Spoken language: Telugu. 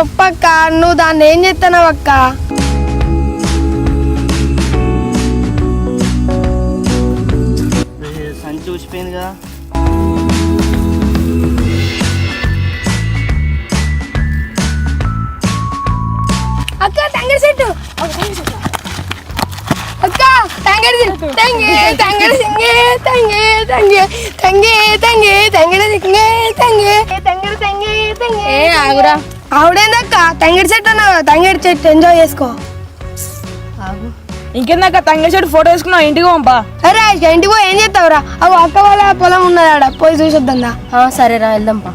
చెప్పక్క, నువ్వు దాన్ని ఏం చేస్తున్నావు అక్క? సంచి చూసిపోయిందిగా. అక్క తంగడి చెట్టు, అక్క తంగడి చెట్టు, తంగే తంగడి సింగే తంగే తంగే తంగే తంగే తంగడి సింగే తంగే తంగడి తంగే తంగే. ఏ ఆగురా. ఆవిడేందక్క తంగడి చెట్టు అన్నావు, తంగడి చెట్టు ఎంజాయ్ చేసుకో. ఇంకేందాక తంగడి చెట్టు ఫోటో వేసుకున్నావు, ఇంటికి పంపా. అరే ఇంటికి పోయి ఏం చేస్తావురా? అవి అక్క వాళ్ళ పొలం ఉన్నదాడ, పోయి చూసొద్దా. సరేరా వెళ్దాంపా.